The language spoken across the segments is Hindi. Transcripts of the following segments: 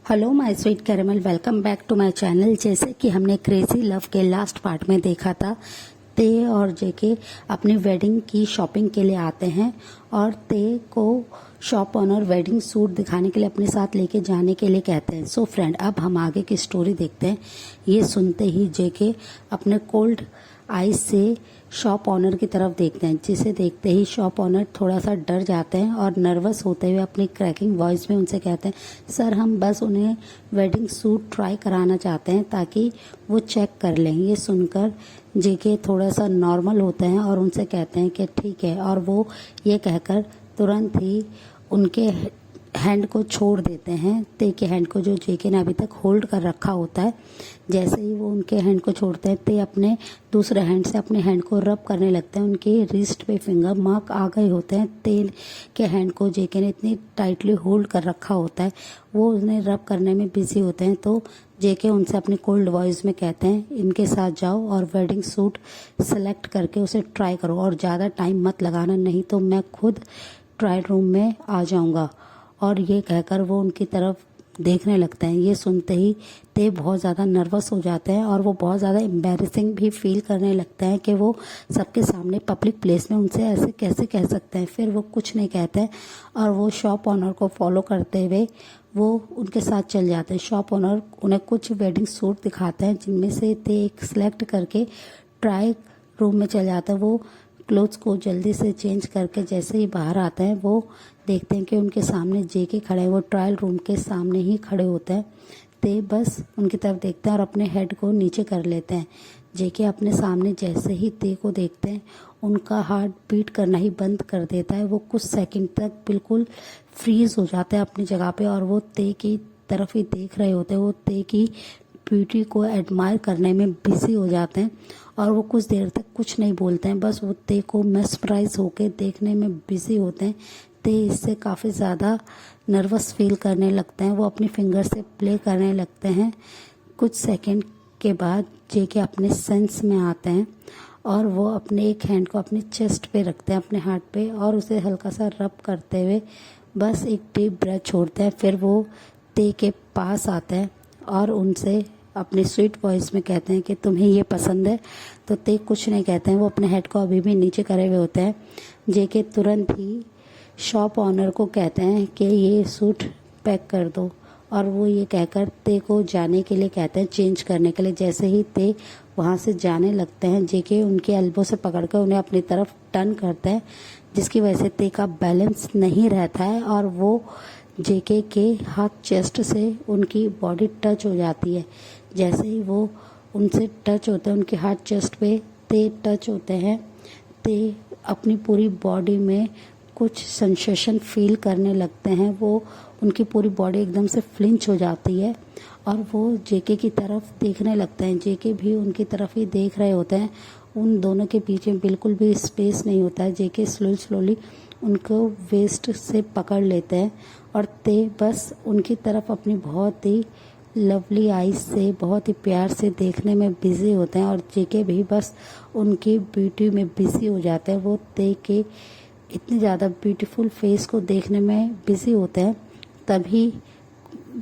Hello my sweet caramel, welcome back to my channel. जैसे कि हमने क्रेजी लव के लास्ट पार्ट में देखा था, ते और जेके अपनी वेडिंग की शॉपिंग के लिए आते हैं और ते को शॉप ओनर वेडिंग सूट दिखाने के लिए अपने साथ लेके जाने के लिए कहते हैं। सो फ्रेंड, अब हम आगे की स्टोरी देखते हैं। ये सुनते ही जेके अपने कोल्ड आईज से शॉप ऑनर की तरफ देखते हैं, जिसे देखते ही शॉप ऑनर थोड़ा सा डर जाते हैं और नर्वस होते हुए अपनी क्रैकिंग वॉइस में उनसे कहते हैं, सर हम बस उन्हें वेडिंग सूट ट्राई कराना चाहते हैं ताकि वो चेक कर लें। ये सुनकर जेके थोड़ा सा नॉर्मल होते हैं और उनसे कहते हैं कि ठीक है, और वो ये कहकर तुरंत ही उनके हैंड को छोड़ देते हैं, ते के हैंड को जो जेके ने अभी तक होल्ड कर रखा होता है। जैसे ही वो उनके हैंड को छोड़ते हैं, ते अपने दूसरे हैंड से अपने हैंड को रब करने लगते हैं। उनके रिस्ट पे फिंगर मार्क आ गए होते हैं। ते के हैंड को जेके ने इतनी टाइटली होल्ड कर रखा होता है, वो उन्हें रब करने में बिजी होते हैं। तो जेके उनसे अपनी कोल्ड वॉइस में कहते हैं, इनके साथ जाओ और वेडिंग सूट सेलेक्ट करके उसे ट्राई करो और ज़्यादा टाइम मत लगाना, नहीं तो मैं खुद ट्रायल रूम में आ जाऊंगा। और ये कहकर वो उनकी तरफ देखने लगते हैं। ये सुनते ही ते बहुत ज़्यादा नर्वस हो जाते हैं और वो बहुत ज़्यादा एम्बैरेसिंग भी फील करने लगते हैं कि वो सबके सामने पब्लिक प्लेस में उनसे ऐसे कैसे कह सकते हैं। फिर वो कुछ नहीं कहते हैं और वो शॉप ऑनर को फॉलो करते हुए वो उनके साथ चल जाते हैं। शॉप ऑनर उन्हें कुछ वेडिंग सूट दिखाते हैं, जिनमें से ते एक सिलेक्ट करके ट्राई रूम में चल जाता है। वो क्लोथ्स को जल्दी से चेंज करके जैसे ही बाहर आते हैं, वो देखते हैं कि उनके सामने जेके खड़े हैं। वो ट्रायल रूम के सामने ही खड़े होते हैं। ते बस उनकी तरफ देखते हैं और अपने हेड को नीचे कर लेते हैं। जेके अपने सामने जैसे ही ते को देखते हैं, उनका हार्ट बीट करना ही बंद कर देता है। वो कुछ सेकंड तक बिल्कुल फ्रीज हो जाते हैं अपनी जगह पे और वो ते की तरफ ही देख रहे होते हैं। वो ते की ब्यूटी को एडमायर करने में बिजी हो जाते हैं और वो कुछ देर तक कुछ नहीं बोलते हैं, बस वो ते को मेस्मराइज होकर देखने में बिजी होते हैं। ते इससे काफ़ी ज़्यादा नर्वस फील करने लगते हैं। वो अपनी फिंगर से प्ले करने लगते हैं। कुछ सेकंड के बाद जेके अपने सेंस में आते हैं और वो अपने एक हैंड को अपने चेस्ट पे रखते हैं, अपने हार्ट पे, और उसे हल्का सा रब करते हुए बस एक डीप ब्रेथ छोड़ते हैं। फिर वो ते के पास आते हैं और उनसे अपनी स्वीट वॉइस में कहते हैं कि तुम्हें ये पसंद है। तो ते कुछ नहीं कहते हैं, वो अपने हेड को अभी भी नीचे करे हुए होते हैं। जेके तुरंत ही शॉप ऑनर को कहते हैं कि ये सूट पैक कर दो, और वो ये कहकर ते को जाने के लिए कहते हैं, चेंज करने के लिए। जैसे ही ते वहाँ से जाने लगते हैं, जेके उनके एल्बो से पकड़कर उन्हें अपनी तरफ टर्न करते हैं, जिसकी वजह से ते का बैलेंस नहीं रहता है और वो जेके के हाथ चेस्ट से उनकी बॉडी टच हो जाती है। जैसे ही वो उनसे टच होते हैं, उनके हाथ चेस्ट पे ते टच होते हैं, ते अपनी पूरी बॉडी में कुछ सेंसेशन फील करने लगते हैं। वो उनकी पूरी बॉडी एकदम से फ्लिंच हो जाती है और वो जेके की तरफ देखने लगते हैं। जेके भी उनकी तरफ ही देख रहे होते हैं। उन दोनों के बीच में बिल्कुल भी स्पेस नहीं होता है। जेके स्लोली उनको वेस्ट से पकड़ लेते हैं और ते बस उनकी तरफ अपनी बहुत ही लवली आईज से बहुत ही प्यार से देखने में बिजी होते हैं और जेके भी बस उनकी ब्यूटी में बिजी हो जाते हैं। वो ते के इतनी ज़्यादा ब्यूटीफुल फेस को देखने में बिजी होते हैं। तभी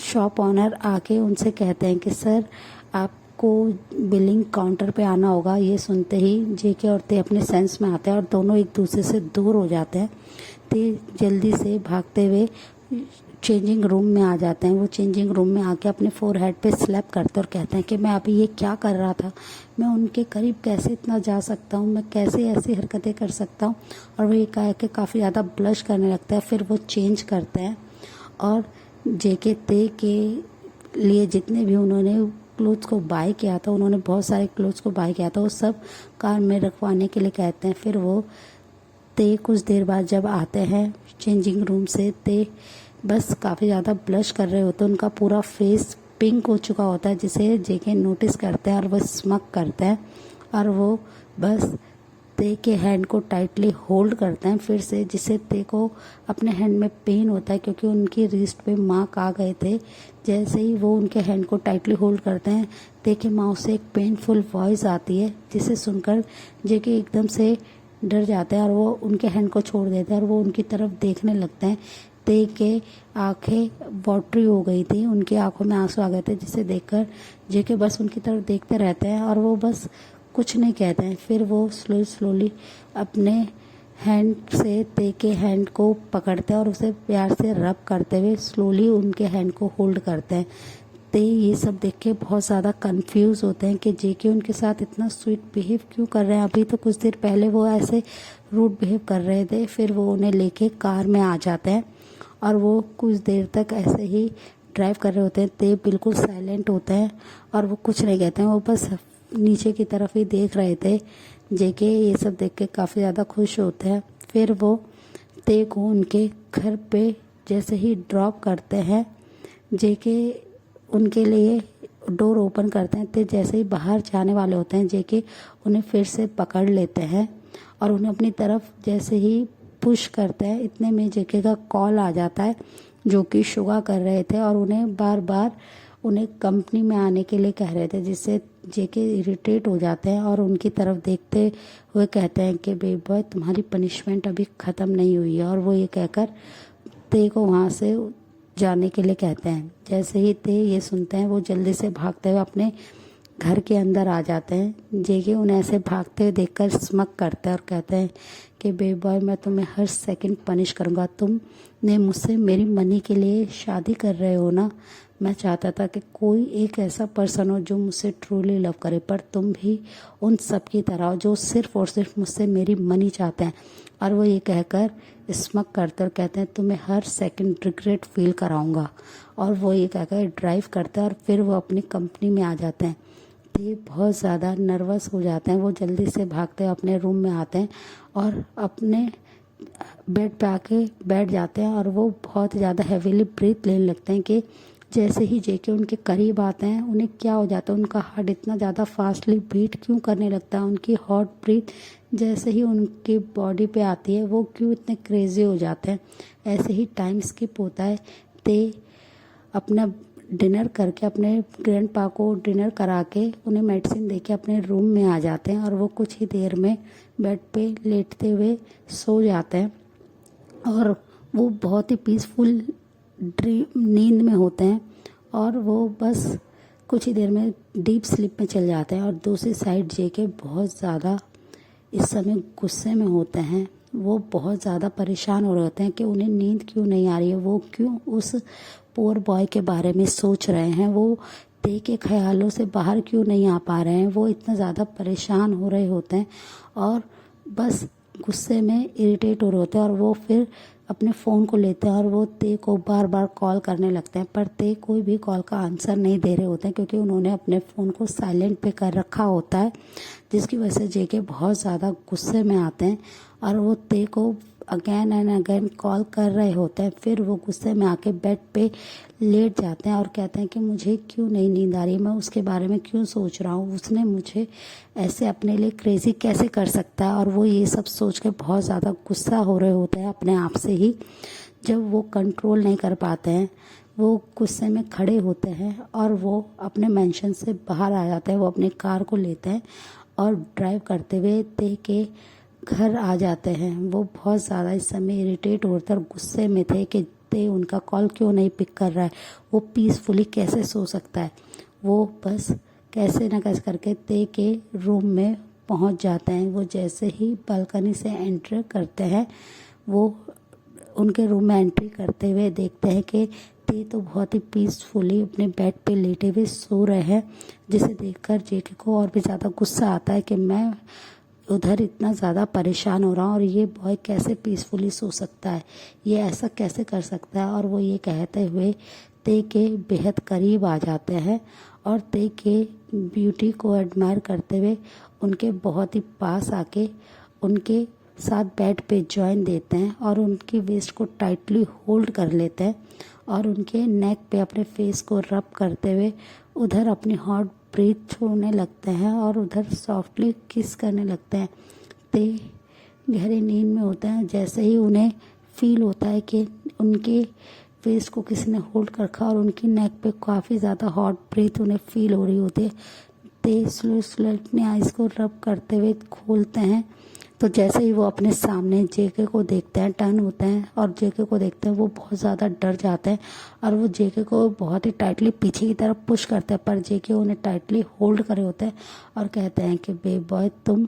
शॉप ऑनर आके उनसे कहते हैं कि सर आपको बिलिंग काउंटर पे आना होगा। ये सुनते ही जेके और ते अपने सेंस में आते हैं और दोनों एक दूसरे से दूर हो जाते हैं। ते जल्दी से भागते हुए चेंजिंग रूम में आ जाते हैं। वो चेंजिंग रूम में आके अपने फोरहेड पे स्लैप करते और कहते हैं कि मैं अभी ये क्या कर रहा था, मैं उनके करीब कैसे इतना जा सकता हूँ, मैं कैसे ऐसी हरकतें कर सकता हूँ। और वो ये कह के काफ़ी ज़्यादा ब्लश करने लगता है। फिर वो चेंज करते हैं और जेके ते के लिए जितने भी उन्होंने क्लोथ्स को बाय किया था, उन्होंने बहुत सारे क्लोथ्स को बाय किया था, वो सब कार में रखवाने के लिए कहते हैं। फिर वो ते कुछ देर बाद जब आते हैं चेंजिंग रूम से, ते बस काफ़ी ज़्यादा ब्लश कर रहे होते हैं। उनका पूरा फेस पिंक हो चुका होता है, जिसे जेके नोटिस करते हैं और वो स्मक करते हैं और वो बस ते के हैंड को टाइटली होल्ड करते हैं फिर से, जिससे ते को अपने हैंड में पेन होता है क्योंकि उनकी रिस्ट पे मार्क आ गए थे। जैसे ही वो उनके हैंड को टाइटली होल्ड करते हैं, ते के माउथ से एक पेनफुल वॉइस आती है, जिसे सुनकर जेके एकदम से डर जाते हैं और वो उनके हैंड को छोड़ देते हैं और वो उनकी तरफ देखने लगते हैं। ते के आंखें वाटरी हो गई थी, उनकी आंखों में आंसू आ गए थे, जिसे देखकर जेके बस उनकी तरफ देखते रहते हैं और वो बस कुछ नहीं कहते हैं। फिर वो स्लोली अपने हैंड से ते के हैंड को पकड़ते हैं और उसे प्यार से रब करते हुए स्लोली उनके हैंड को होल्ड करते हैं। ते ये सब देख के बहुत ज़्यादा कंफ्यूज होते हैं कि जेके उनके साथ इतना स्वीट बिहेव क्यों कर रहे हैं। अभी तो कुछ देर पहले वो ऐसे रूड बिहेव कर रहे थे। फिर वो उन्हें लेके कार में आ जाते हैं और वो कुछ देर तक ऐसे ही ड्राइव कर रहे होते हैं। ते बिल्कुल साइलेंट होते हैं और वो कुछ नहीं कहते हैं, वो बस नीचे की तरफ ही देख रहे थे। जेके ये सब देख के काफ़ी ज़्यादा खुश होते हैं। फिर वो ते को उनके घर पे जैसे ही ड्रॉप करते हैं, जेके उनके लिए डोर ओपन करते हैं। ते जैसे ही बाहर जाने वाले होते हैं, जेके उन्हें फिर से पकड़ लेते हैं और उन्हें अपनी तरफ जैसे ही पुश करते हैं, इतने में जेके का कॉल आ जाता है जो कि शुगा कर रहे थे और उन्हें बार बार उन्हें कंपनी में आने के लिए कह रहे थे, जिससे जेके इरिटेट हो जाते हैं और उनकी तरफ देखते हुए कहते हैं कि बेबी बॉय तुम्हारी पनिशमेंट अभी ख़त्म नहीं हुई है। और वो ये कहकर ते को वहाँ से जाने के लिए कहते हैं। जैसे ही ते ये सुनते हैं, वो जल्दी से भागते हुए अपने घर के अंदर आ जाते हैं। जेके उन्हें ऐसे भागते हुए देखकर स्मक करते हैं और कहते हैं कि बेबी बॉय मैं तुम्हें हर सेकंड पनिश करूँगा। तुमने मुझसे मेरी मनी के लिए शादी कर रहे हो ना। मैं चाहता था कि कोई एक ऐसा पर्सन हो जो मुझसे ट्रूली लव करे, पर तुम भी उन सब की तरह हो जो सिर्फ और सिर्फ मुझसे मेरी मनी चाहते हैं। और वो ये कहकर स्मक करते और कहते हैं तुम्हें हर सेकंड रिग्रेट फील कराऊंगा। और वो ये कहकर ड्राइव करते हैं और फिर वो अपनी कंपनी में आ जाते हैं। तो ये बहुत ज़्यादा नर्वस हो जाते हैं। वो जल्दी से भागते हैं, अपने रूम में आते हैं और अपने बेड पे आके बैठ जाते हैं और वो बहुत ज़्यादा हैवीली ब्रीथ लेने लगते हैं कि जैसे ही जेके उनके करीब आते हैं, उन्हें क्या हो जाता है, उनका हार्ट इतना ज़्यादा फास्टली बीट क्यों करने लगता है। उनकी हॉट ब्रीथ जैसे ही उनकी बॉडी पे आती है, वो क्यों इतने क्रेजी हो जाते हैं। ऐसे ही टाइम स्किप होता है। ते अपना डिनर करके, अपने ग्रैंडपा को डिनर करा के, उन्हें मेडिसिन दे के अपने रूम में आ जाते हैं और वो कुछ ही देर में बेड पे लेटते हुए सो जाते हैं और वो बहुत ही पीसफुल नींद में होते हैं और वो बस कुछ ही देर में डीप स्लीप में चल जाते हैं। और दूसरी साइड जेके बहुत ज़्यादा इस समय गुस्से में होते हैं। वो बहुत ज़्यादा परेशान हो रहे होते हैं कि उन्हें नींद क्यों नहीं आ रही है, वो क्यों उस पोर बॉय के बारे में सोच रहे हैं, वो ते के ख्यालों से बाहर क्यों नहीं आ पा रहे हैं। वो इतना ज़्यादा परेशान हो रहे होते हैं और बस गुस्से में इरिटेट हो रहे होते हैं और वो फिर अपने फ़ोन को लेते हैं और वो ते को बार बार कॉल करने लगते हैं, पर ते कोई भी कॉल का आंसर नहीं दे रहे होते हैं क्योंकि उन्होंने अपने फ़ोन को साइलेंट पे कर रखा होता है, जिसकी वजह से जेके बहुत ज़्यादा गुस्से में आते हैं और वो ते को अगेन एंड अगेन कॉल कर रहे होते हैं। फिर वो गुस्से में आके बेड पे लेट जाते हैं और कहते हैं कि मुझे क्यों नहीं नींद आ रही, मैं उसके बारे में क्यों सोच रहा हूँ, उसने मुझे ऐसे अपने लिए क्रेज़ी कैसे कर सकता है। और वो ये सब सोच के बहुत ज़्यादा गुस्सा हो रहे होते हैं अपने आप से ही। जब वो कंट्रोल नहीं कर पाते हैं, वो गुस्से में खड़े होते हैं और वो अपने मेंशन से बाहर आ जाते हैं। वो अपनी कार को लेते हैं और ड्राइव करते हुए ते के घर आ जाते हैं। वो बहुत ज़्यादा इस समय इरिटेट होकर गुस्से में थे कि ते उनका कॉल क्यों नहीं पिक कर रहा है, वो पीसफुली कैसे सो सकता है। वो बस कैसे न कैसे करके ते के रूम में पहुंच जाते हैं। वो जैसे ही बालकनी से एंटर करते हैं, वो उनके रूम में एंट्री करते हुए देखते हैं कि ते तो बहुत ही पीसफुली अपने बेड पे लेटे हुए सो रहे हैं, जिसे देखकर जेके को और भी ज़्यादा गुस्सा आता है कि मैं उधर इतना ज़्यादा परेशान हो रहा हूँ और ये बॉय कैसे पीसफुली सो सकता है, ये ऐसा कैसे कर सकता है। और वो ये कहते हुए ते के बेहद करीब आ जाते हैं और ते के ब्यूटी को एडमायर करते हुए उनके बहुत ही पास आके उनके साथ बेड पे जॉइन देते हैं और उनकी वेस्ट को टाइटली होल्ड कर लेते हैं और उनके नेक पे अपने फेस को रब करते हुए उधर अपनी हॉट ब्रीथ छोड़ने लगते हैं और उधर सॉफ्टली किस करने लगते हैं। ते गहरी नींद में होते हैं। जैसे ही उन्हें फील होता है कि उनके फेस को किसी ने होल्ड कर रखा और उनकी नेक पे काफ़ी ज़्यादा हॉट ब्रीथ उन्हें फील हो रही होती है, ते स्लो अपनी आइज़ को रब करते हुए खोलते हैं तो जैसे ही वो अपने सामने जेके को देखते हैं, टर्न होते हैं और जेके को देखते हैं, वो बहुत ज़्यादा डर जाते हैं और वो जेके को बहुत ही टाइटली पीछे की तरफ पुश करते हैं, पर जेके उन्हें टाइटली होल्ड करे होते हैं और कहते हैं कि बेब बॉय, तुम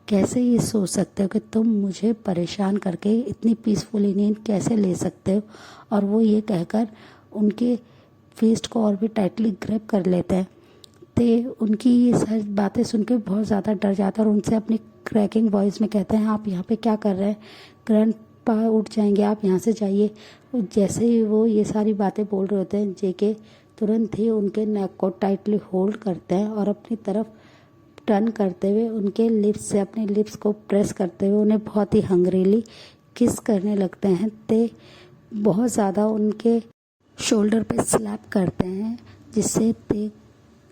कैसे ये सोच सकते हो कि तुम मुझे परेशान करके इतनी पीसफुली नींद कैसे ले सकते हो। और वो ये कहकर उनके फिस्ट को और भी टाइटली ग्रिप कर लेते हैं। ते उनकी ये सारी बातें सुन के बहुत ज़्यादा डर जाता है और उनसे अपनी क्रैकिंग वॉइस में कहते हैं, आप यहाँ पे क्या कर रहे हैं, ग्रैंडपा उठ जाएंगे, आप यहाँ से जाइए। जैसे ही वो ये सारी बातें बोल रहे होते हैं, जेके तुरंत ही उनके नेक को टाइटली होल्ड करते हैं और अपनी तरफ टर्न करते हुए उनके लिप्स से अपने लिप्स को प्रेस करते हुए उन्हें बहुत ही हंग्रीली किस करने लगते हैं। ते बहुत ज़्यादा उनके शोल्डर पे स्लैप करते हैं जिससे ते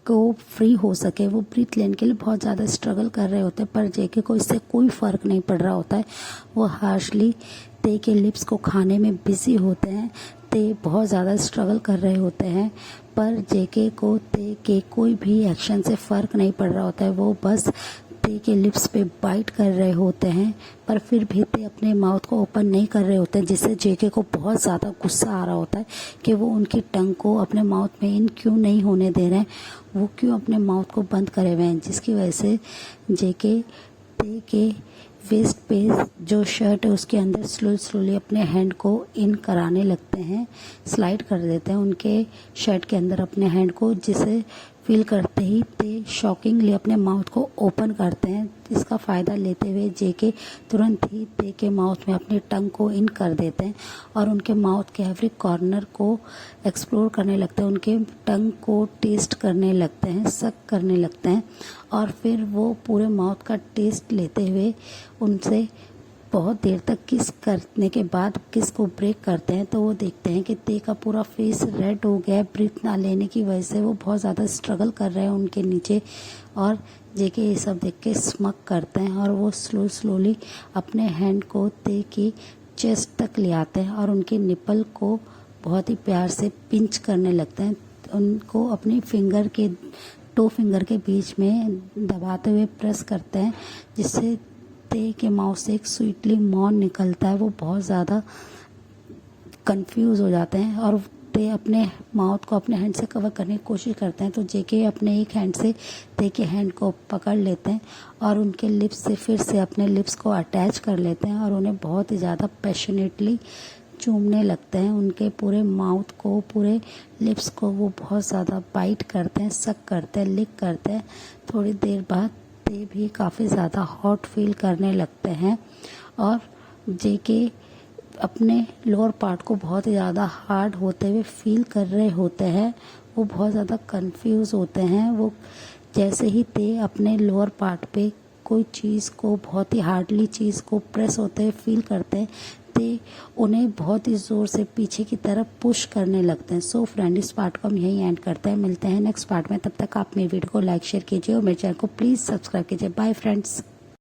को फ्री हो सके। वो ब्रीथ लेने के लिए बहुत ज़्यादा स्ट्रगल कर रहे होते हैं, पर जेके को इससे कोई फ़र्क नहीं पड़ रहा होता है। वो हार्शली ते के लिप्स को खाने में बिजी होते हैं। ते बहुत ज़्यादा स्ट्रगल कर रहे होते हैं, पर जेके को ते के कोई भी एक्शन से फ़र्क नहीं पड़ रहा होता है। वो बस ते के लिप्स पे बाइट कर रहे होते हैं, पर फिर भी ते अपने माउथ को ओपन नहीं कर रहे होते हैं, जिससे जेके को बहुत ज़्यादा गुस्सा आ रहा होता है कि वो उनकी टंग को अपने माउथ में इन क्यों नहीं होने दे रहे हैं, वो क्यों अपने माउथ को बंद करे हुए हैं। जिसकी वजह से जेके ते के वेस्ट पे जो शर्ट है उसके अंदर स्लोली अपने हैंड को इन कराने लगते हैं, स्लाइड कर देते हैं उनके शर्ट के अंदर अपने हैंड को, जिसे फील करते ही ते शॉकिंगली अपने माउथ को ओपन करते हैं। इसका फ़ायदा लेते हुए जेके तुरंत ही ते के माउथ में अपनी टंग को इन कर देते हैं और उनके माउथ के एवरी कॉर्नर को एक्सप्लोर करने लगते हैं, उनके टंग को टेस्ट करने लगते हैं, सक करने लगते हैं और फिर वो पूरे माउथ का टेस्ट लेते हुए उनसे बहुत देर तक किस करने के बाद किस को ब्रेक करते हैं। तो वो देखते हैं कि ते का पूरा फेस रेड हो गया है ब्रीथ ना लेने की वजह से। वो बहुत ज़्यादा स्ट्रगल कर रहे हैं उनके नीचे और जेके ये सब देख के स्मक करते हैं और वो स्लोली अपने हैंड को ते की चेस्ट तक ले आते हैं और उनके निपल को बहुत ही प्यार से पिंच करने लगते हैं। उनको अपनी टो फिंगर के बीच में दबाते हुए प्रेस करते हैं, जिससे ते के माउथ से एक स्वीटली मॉन निकलता है। वो बहुत ज़्यादा कंफ्यूज हो जाते हैं और ते अपने माउथ को अपने हैंड से कवर करने की कोशिश करते हैं। तो जेके अपने एक हैंड से ते के हैंड को पकड़ लेते हैं और उनके लिप्स से फिर से अपने लिप्स को अटैच कर लेते हैं और उन्हें बहुत ही ज़्यादा पैशनेटली चूमने लगते हैं। उनके पूरे माउथ को, पूरे लिप्स को वो बहुत ज़्यादा बाइट करते हैं, सक करते हैं, लिक करते हैं। थोड़ी देर बाद ते भी काफ़ी ज़्यादा हॉट फील करने लगते हैं और जेके अपने लोअर पार्ट को बहुत ही ज़्यादा हार्ड होते हुए फील कर रहे होते हैं। वो बहुत ज़्यादा कंफ्यूज होते हैं। वो जैसे ही ते अपने लोअर पार्ट पे कोई चीज़ को, बहुत ही हार्डली चीज़ को प्रेस होते हुए फील करते हैं, ते उन्हें बहुत ही ज़ोर से पीछे की तरफ पुश करने लगते हैं। सो फ्रेंड, इस पार्ट को हम यहीं एंड करते हैं। मिलते हैं नेक्स्ट पार्ट में। तब तक आप मेरी वीडियो को लाइक शेयर कीजिए और मेरे चैनल को प्लीज़ सब्सक्राइब कीजिए। Bye friends.